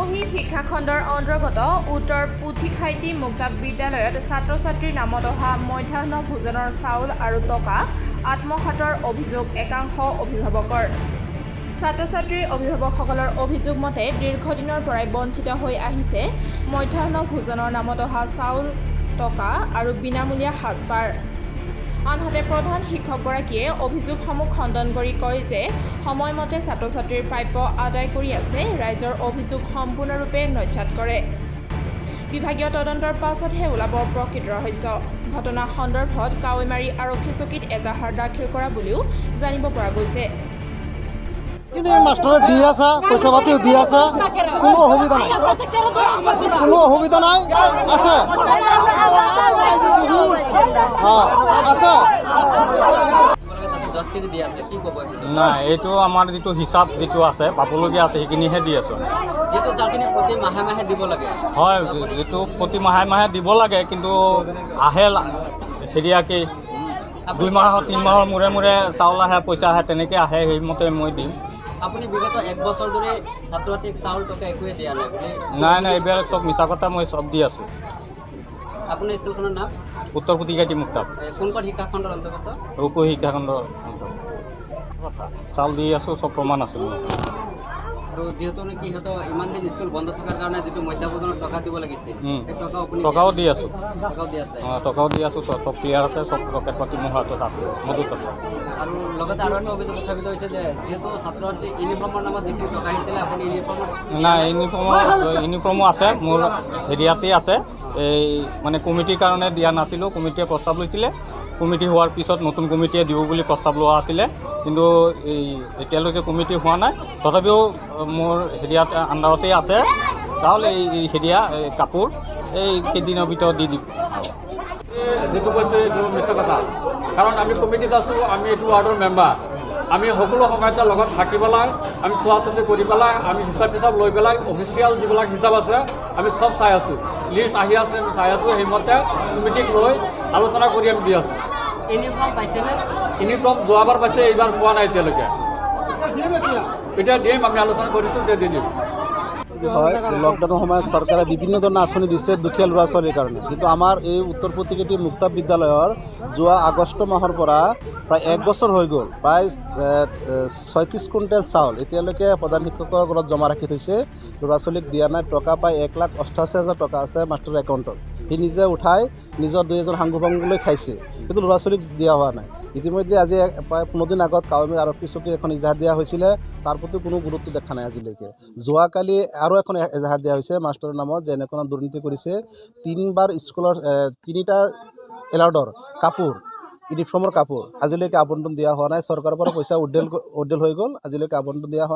সামূহিক শিক্ষা খণ্ডৰ অন্তৰ্গত উত্তৰ পুথিখাইটি মুক্তাব বিদ্যালয়ত ছাত্ৰ ছাত্ৰীৰ নামত অহা মধ্যাহ্ন ভোজনৰ চাউল আৰু টকা আত্মসাতৰ অভিযোগ একাংশ অভিভাৱকৰ। ছাত্ৰ ছাত্ৰীৰ অভিভাৱকসকলৰ অভিযোগ মতে দীৰ্ঘদিনৰ পৰাই বঞ্চিত হৈ আহিছে মধ্যাহ্ন ভোজনৰ নামত অহা চাউল টকা আৰু বিনামূলীয়া সাজপাৰ। আনহাতে প্ৰধান শিক্ষকগৰাকীয়ে অভিযোগসমূহ খণ্ডন কৰি কয় যে সময়মতে ছাত্ৰ ছাত্ৰীৰ প্ৰাপ্য আদায় কৰি আছে, ৰাইজৰ অভিযোগ সম্পূৰ্ণৰূপে নস্যাৎ কৰে। বিভাগীয় তদন্তৰ পাছতহে ওলাব প্ৰকৃত ৰহস্য। ঘটনা সন্দৰ্ভত কাৱৈমাৰী আৰক্ষী চকীত এজাহাৰ দাখিল কৰা বুলিও জানিব পৰা গৈছে। কিন্তু এই মাষ্টৰে দি আছে, পইচা পাতিও দি আছে, কোনো অসুবিধা নাই, কোনো অসুবিধা নাই, আছে আছে। নাই, এইটো আমাৰ যিটো হিচাপ যিটো আছে পাবলগীয়া আছে সেইখিনিহে দি আছোঁ। যিহেতু চাউলখিনি প্ৰতি মাহে মাহে দিব লাগে। হয়, যিটো প্ৰতি মাহে মাহে দিব লাগে, কিন্তু আহে হেৰিয়াকৈ 2 মাহ 3 মাহৰ মূৰে মূৰে চাউল আহে, পইচা আহে, তেনেকৈ আহে, সেইমতে মই দিম। আপুনি বিগত 1 বছৰ ধৰি ছাত্ৰ ছাত্ৰীক চাউল টকা একোৱে দিয়া নাই বুলি? নাই, এইবিলাক চব মিছা কথা, মই চব দি আছোঁ। আপোনাৰ স্কুলখনৰ নাম? উত্তৰ পুথিখাইটি মুক্তাব। কোনখন শিক্ষাখণ্ডৰ অন্তৰ্গত? ৰূপহী শিক্ষাখণ্ডৰ অন্তৰ্গত। চাউল দি আছোঁ, চব প্ৰমাণ আছে মোৰ। আৰু যিহেতু নেকি সিহঁতৰ ইমান দিন স্কুল বন্ধ থকাৰ কাৰণে যিটো মধ্যাহ্ন টকা দিব লাগিছিল, সেই টকাও আপুনি? টকাও দি আছোঁ। টকাও দি আছে? টকাও দি আছোঁ, চব ক্লিয়াৰ আছে, চব পকেট পাতি মোৰ হাতত আছে, মজুত আছে। আৰু লগতে আৰু এটা অভিযোগ উত্থাপিত হৈছে যে যিহেতু ছাত্ৰ ছাত্ৰী ইউনিফৰ্মৰ নামত যিখিনি টকা আহিছিলে আপুনি ইউনিফৰ্মৰ? নাই, ইউনিফৰ্মো আছে মোৰ হেৰিয়াতেই আছে। এই মানে কমিটিৰ কাৰণে দিয়া নাছিলোঁ, কমিটিয়ে প্ৰস্তাৱ লৈছিলে। কমিটি হোৱাৰ পিছত নতুন কমিটিয়ে দিব বুলি প্ৰস্তাৱ লোৱা আছিলে, কিন্তু এতিয়ালৈকে কমিটি হোৱা নাই। তথাপিও মোৰ হেৰিয়াত আণ্ডাৰতেই আছে চাউল, এই হেৰিয়া কাপোৰ, এই কেইদিনৰ ভিতৰত দি দিম। যিটো কৈছে এইটো মিছা কথা, কাৰণ আমি কমিটিত আছোঁ, আমি এইটো ৱাৰ্ডৰ মেম্বাৰ। আমি সকলো সময়তে লগত থাকি পেলাই আমি চোৱা চিতি কৰি পেলাই আমি হিচাপ টিচাপ লৈ পেলাই অফিচিয়েল যিবিলাক হিচাপ আছে আমি চব চাই আছোঁ, লিষ্ট আহি আছে, আমি চাই আছোঁ, সেইমতে কমিটিক লৈ আলোচনা কৰি আমি দি আছোঁ। ইউনিফৰ্ম পাইছেনে? ইউনিফৰ্ম যোৱাবাৰ পাইছে, এইবাৰ পোৱা নাই এতিয়ালৈকে। এতিয়া দিম, আমি আলোচনা কৰিছোঁ, এতিয়া দি দিম। হয়, লকডাউনৰ সময়ত চৰকাৰে বিভিন্ন ধৰণৰ আঁচনি দিছে দুখীয়া ল'ৰা ছোৱালীৰ কাৰণে, কিন্তু আমাৰ এই উত্তৰ পুথিখাইটি মুক্তাব বিদ্যালয়ৰ যোৱা আগষ্ট মাহৰ পৰা প্ৰায় 1 বছৰ হৈ গ'ল, প্ৰায় 36 কুইণ্টেল চাউল এতিয়ালৈকে প্ৰধান শিক্ষকৰ ঘৰত জমা ৰাখি থৈছে, ল'ৰা ছোৱালীক দিয়া নাই। টকা প্ৰায় 1,88,000 টকা আছে মাষ্টৰৰ একাউণ্টত, সি নিজে উঠাই নিজৰ 2 এজন সাংগু পাংগুলৈ খাইছে, কিন্তু ল'ৰা ছোৱালীক দিয়া হোৱা নাই। ইতিমধ্যে আজি প্ৰায় 15 দিন আগত কাৱৈমাৰী আৰক্ষী চকীত এখন এজাহাৰ দিয়া হৈছিলে, তাৰ প্ৰতি কোনো গুৰুত্ব দেখা নাই আজিলৈকে। যোৱাকালি আৰু এখন এজাহাৰ দিয়া হৈছে মাষ্টৰৰ নামত, যে এনেকুৱা দুৰ্নীতি কৰিছে। 3বাৰ স্কুলৰ 3টা এলাউডৰ কাপোৰ, ইউনিফৰ্মৰ কাপোৰ আজিলৈকে আবণ্টন দিয়া হোৱা নাই। চৰকাৰৰ পৰা পইচা উদ্দেল হৈ গ'ল, আজিলৈকে আবণ্টন দিয়া হোৱা নাই।